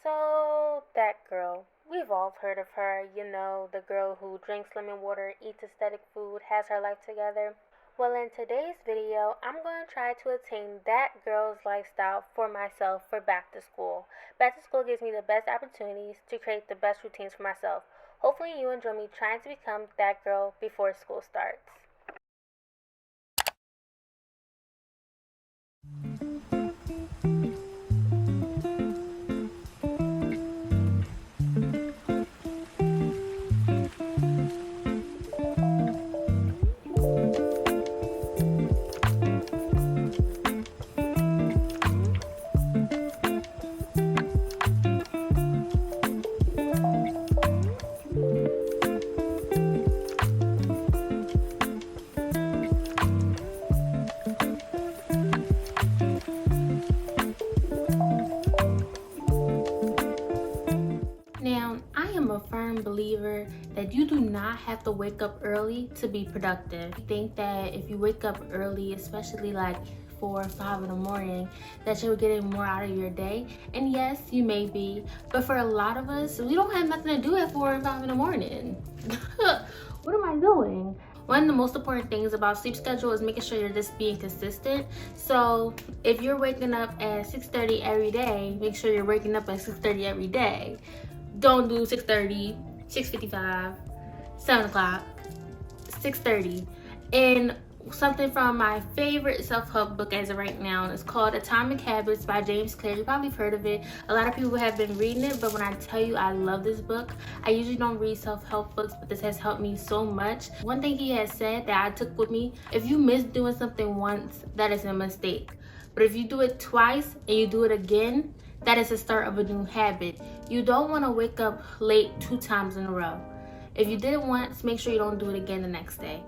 So, that girl. We've all heard of her, you know, the girl who drinks lemon water, eats aesthetic food, has her life together. Well, in today's video, I'm going to try to attain that girl's lifestyle for myself for back to school. Back to school gives me the best opportunities to create the best routines for myself. Hopefully you enjoy me trying to become that girl before school starts. Now, I am a firm believer that you do not have to wake up early to be productive. I think that if you wake up early, especially like 4 or 5 in the morning, that you're getting more out of your day. And yes, you may be, but for a lot of us, we don't have nothing to do at 4 or 5 in the morning. What am I doing? One of the most important things about sleep schedule is making sure you're just being consistent. So if you're waking up at 6:30 every day, make sure you're waking up at 6:30 every day. Don't do 6:30, 6:55, 7 o'clock, 6:30. And something from my favorite self-help book as of right now is called Atomic Habits by James Clear. You probably have heard of it. A lot of people have been reading it, but when I tell you I love this book, I usually don't read self-help books, but this has helped me so much. One thing he has said that I took with me: if you miss doing something once, that is a mistake. But if you do it twice and you do it again, that is the start of a new habit. You don't want to wake up late 2 times in a row. If you did it once, make sure you don't do it again the next day.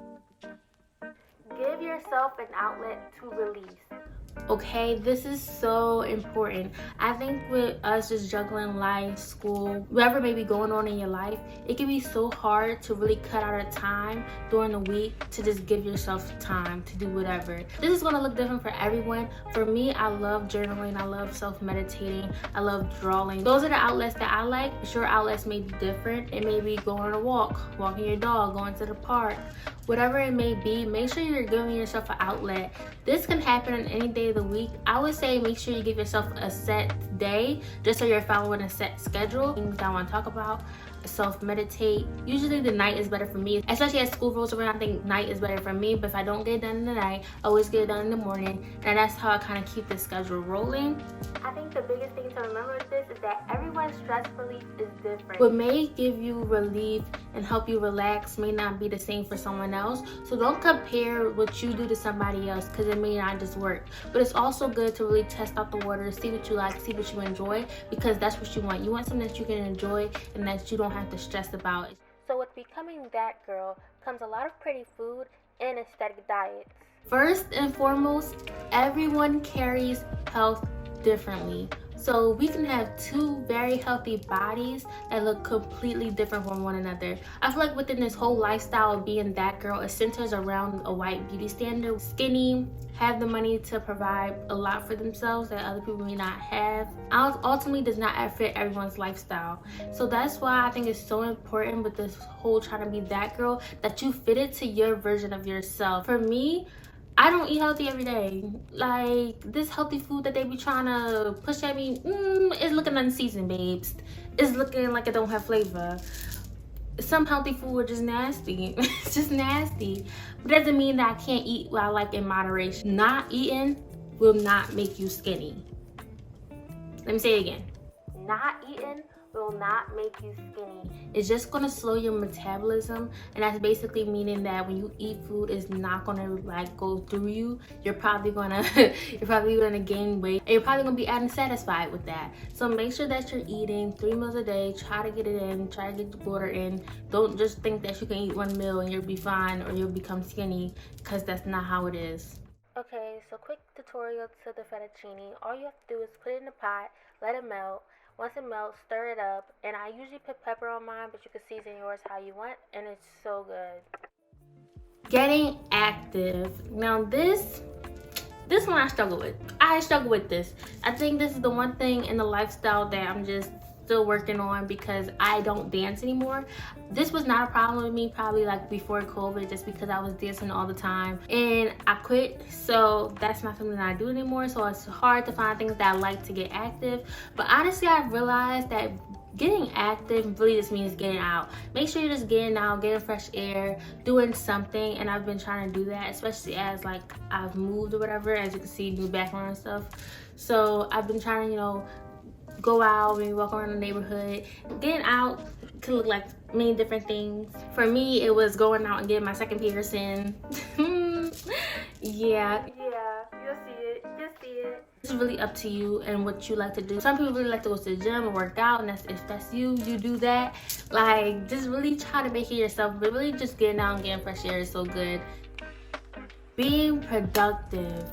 Give yourself an outlet to release. Okay, this is so important. I think with us just juggling life, school, whatever may be going on in your life, it can be so hard to really cut out a time during the week to just give yourself time to do whatever. This is going to look different for everyone. For me, I love journaling, I love self-meditating, I love drawing. Those are the outlets that I like. Sure, outlets may be different. It may be going on a walk, walking your dog, going to the park, whatever it may be. Make sure you're giving yourself an outlet. This can happen on any day of the week. I would say make sure you give yourself a set day, just so you're following a set schedule. Things I want to talk about: self-meditate. Usually the night is better for me, especially as school rolls around. I think night is better for me, but if I don't get it done in the night, I always get it done in the morning, and that's how I kind of keep the schedule rolling. I think the biggest thing to remember with this is that everyone's stress relief is different. What may give you relief and help you relax may not be the same for someone else, so don't compare what you do to somebody else, because it may not just work. But it's also good to really test out the water, see what you like, see what you enjoy, because that's what you want. You want something that you can enjoy and that you don't have to stress about. So with becoming that girl comes a lot of pretty food and aesthetic diets. First and foremost, everyone carries health differently. So we can have 2 very healthy bodies that look completely different from one another. I feel like within this whole lifestyle of being that girl, it centers around a white beauty standard. Skinny, have the money to provide a lot for themselves that other people may not have, ultimately does not fit everyone's lifestyle. So that's why I think it's so important with this whole trying to be that girl, that you fit it to your version of yourself. For me, I don't eat healthy every day. Like, this healthy food that they be trying to push at me, it's looking unseasoned, babes. It's looking like it don't have flavor. Some healthy food are just nasty. It's just nasty. But it doesn't mean that I can't eat what I like in moderation. Not eating will not make you skinny. Let me say it again. Not eating will not make you skinny. It's just gonna slow your metabolism, and that's basically meaning that when you eat food, it's not gonna like go through you. You're probably gonna gain weight, and you're probably gonna be unsatisfied with that. So make sure that you're eating 3 meals a day. Try to get it in, try to get the water in. Don't just think that you can eat 1 meal and you'll be fine or you'll become skinny, because that's not how it is. Okay, so quick tutorial to the fettuccine. All you have to do is put it in a pot, let it melt. Once it melts, stir it up, and I usually put pepper on mine, but you can season yours how you want, and it's so good. Getting active. Now this one I struggle with. I I struggle with this. I think this is the one thing in the lifestyle that I'm just still working on, because I don't dance anymore. This was not a problem with me probably like before COVID, just because I was dancing all the time and I quit. So that's not something that I do anymore. So it's hard to find things that I like to get active. But honestly, I've realized that getting active really just means getting out. Make sure you're just getting out, getting fresh air, doing something. And I've been trying to do that, especially as like I've moved or whatever. As you can see, new background and stuff. So I've been trying to, you know, go out, maybe walk around the neighborhood. Getting out could look like many different things. For me, it was going out and getting my second piercing. Yeah, you'll see it. It's really up to you and what you like to do. Some people really like to go to the gym and work out, and if that's you do that. Like, just really try to make it yourself, but really just getting out and getting fresh air is so good. Being productive.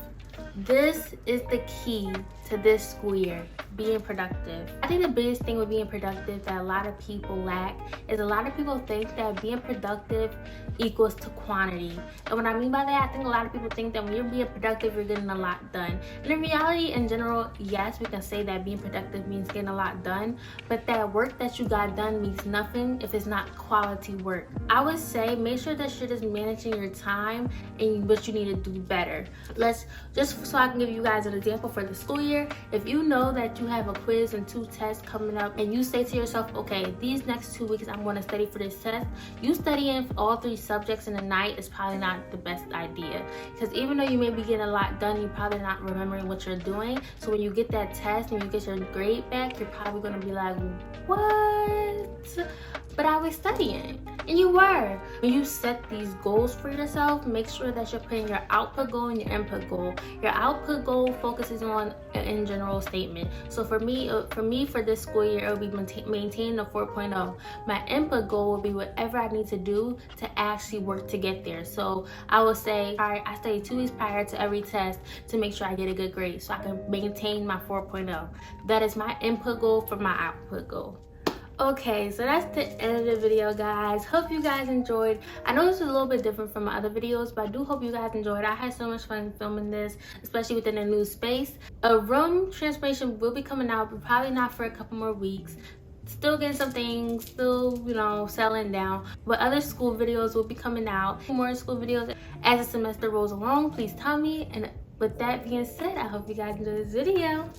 This is the key to this school year, being productive. I think the biggest thing with being productive that a lot of people lack is a lot of people think that being productive equals to quantity. And what I mean by that, I think a lot of people think that when you're being productive, you're getting a lot done. And in reality, in general, yes, we can say that being productive means getting a lot done, but that work that you got done means nothing if it's not quality work. I would say make sure that you're just managing your time and what you need to do better. Let's just, so I can give you guys an example for the school year. If you know that you have a quiz and 2 tests coming up, and you say to yourself, okay, these next 2 weeks I'm going to study for this test, you studying all 3 subjects in the night is probably not the best idea, because even though you may be getting a lot done, you're probably not remembering what you're doing. So when you get that test and you get your grade back, you're probably going to be like, what? But I was studying. And you were. When you set these goals for yourself, make sure that you're putting your output goal and your input goal. Your output goal focuses on an in general statement. So for me, for this school year, it will be maintaining a 4.0. My input goal will be whatever I need to do to actually work to get there. So I will say, all right, I study 2 weeks prior to every test to make sure I get a good grade so I can maintain my 4.0. That is my input goal for my output goal. Okay, so that's the end of the video, guys. Hope you guys enjoyed. I know this is a little bit different from my other videos, but I do hope you guys enjoyed. I had so much fun filming this, especially within a new space. A room transformation will be coming out, but probably not for a couple more weeks. Still getting some things, still, you know, settling down. But other school videos will be coming out. More school videos as the semester rolls along. Please tell me. And with that being said, I hope you guys enjoyed this video.